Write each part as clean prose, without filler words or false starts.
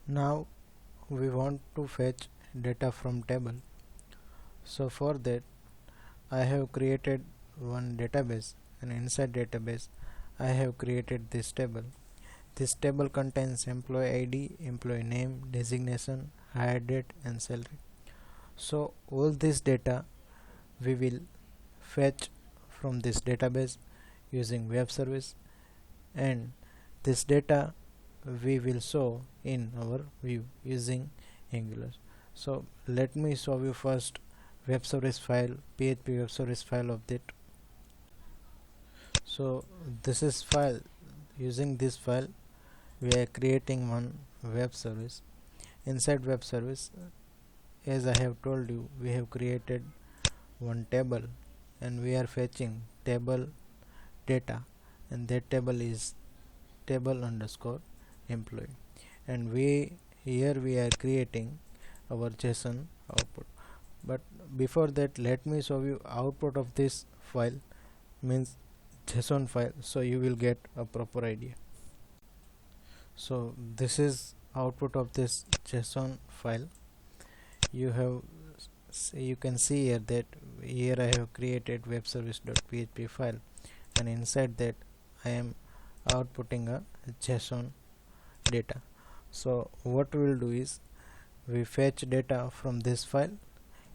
Now we want to fetch data from table. So for that I have created one database, and inside database I have created this table. This table contains employee ID, employee name, designation, hire date and salary. So all this data we will fetch from this database using web service, and this data we will show in our view using Angular. So let me show you first web service file, PHP web service file of that. So this is file. Using this file we are creating one web service. Inside web service, as I have told you, we have created one table and we are fetching table data, and that table is table underscore employee, and we are creating our JSON output. But before that, let me show you output of this file, means JSON file, so you will get a proper idea. So this is output of this JSON file. You can see here that here I have created web service.php file, and inside that I am outputting a JSON data. So what we will do is we fetch data from this file.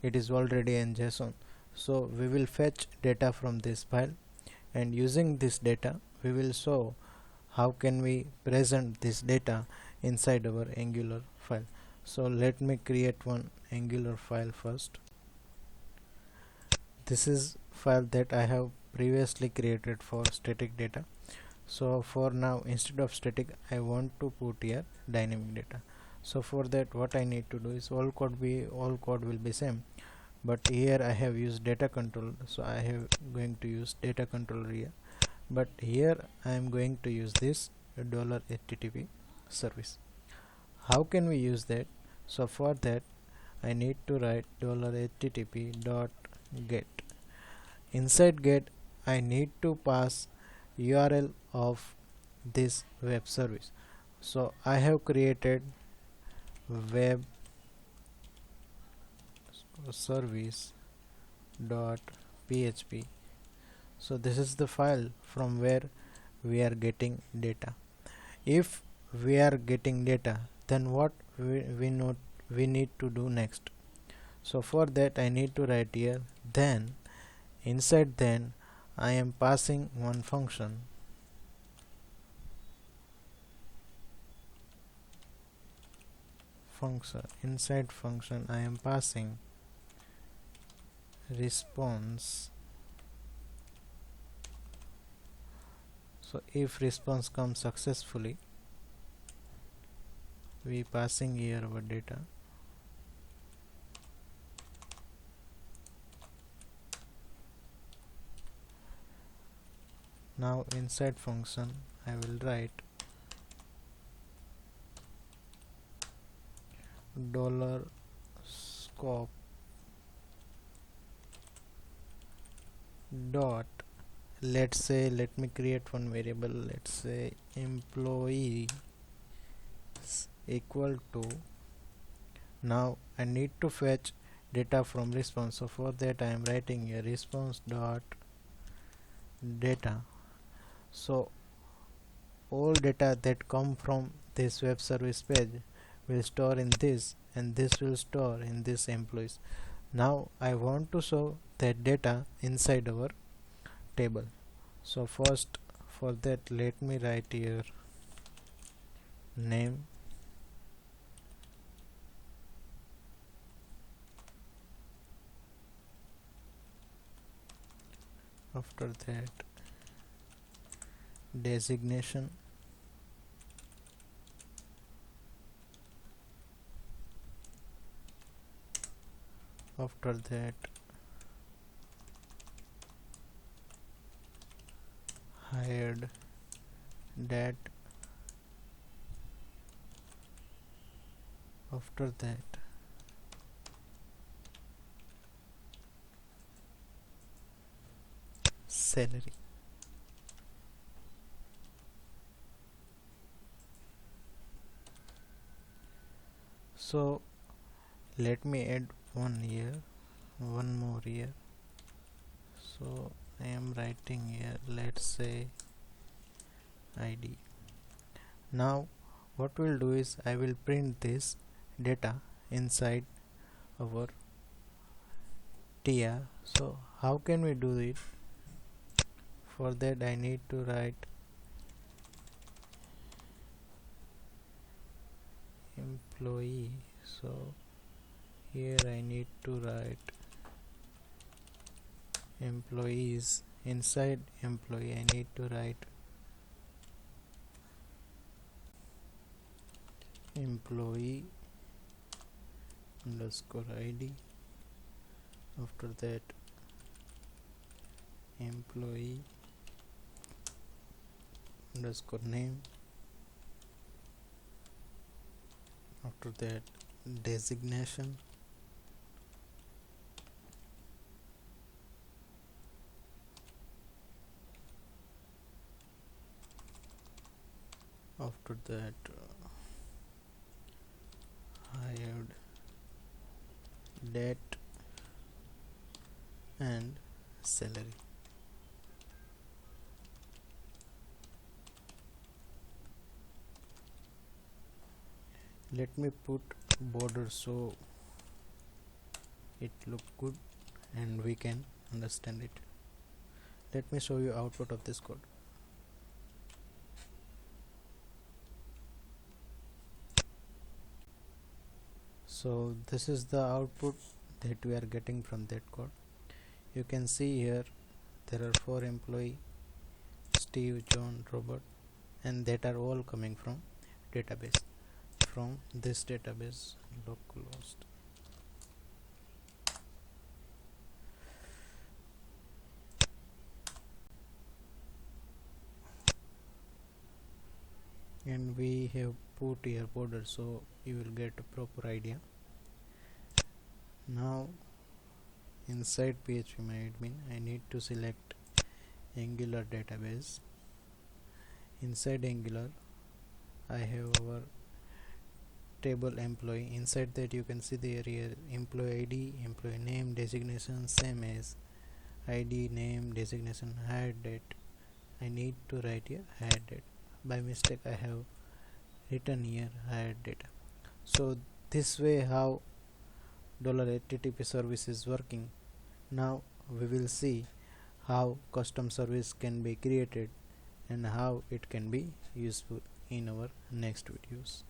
It is already in JSON, so we will fetch data from this file, and using this data we will show how can we present this data inside our Angular file. So let me create one Angular file first. This is file that I have previously created for static data. So for now, instead of static, I want to put here dynamic data. So for that, what I need to do is all code will be same, but here I have used data control, so I have going to use data controller here. But here I am going to use this $http service. How can we use that? So for that I need to write $http.get. Inside get I need to pass URL of this web service. So I have created web service.php. So this is the file from where we are getting data. If we are getting data, then what we need to do next? So for that I need to write here then. Inside then I am passing one function, inside function I am passing response. So if response comes successfully, we passing here our data. Now inside function I will write $scope dot, let me create one variable, let's say employee equal to. Now I need to fetch data from response, so for that I am writing here response dot data. So all data that come from this web service page will store in this, and this will store in this employees. Now I want to show that data inside our table. So first for that let me write here name, after that designation, after that hired date, after that salary. So let me add one more here. So I am writing here, let's say id. Now what we'll do is I will print this data inside our tr. So how can we do it? For that I need to write employee. So here I need to write employees. Inside employee I need to write employee underscore id. After that employee underscore name. After that designation. After that hired date and salary. Let me put border so it look good and we can understand it. Let me show you output of this code. So this is the output that we are getting from that code. You can see here there are 4 employee, Steve, John, Robert, and that are all coming from database, from this database localhost. And we have put here border so you will get a proper idea. Now inside phpMyAdmin I need to select Angular database. Inside Angular I have our table employee. Inside that you can see there here employee id, employee name, designation, same as id, name, designation, hired date. I need to write here hired date. By mistake I have written here hired data. So this way how $HTTP service is working. Now we will see how custom service can be created and how it can be useful in our next videos.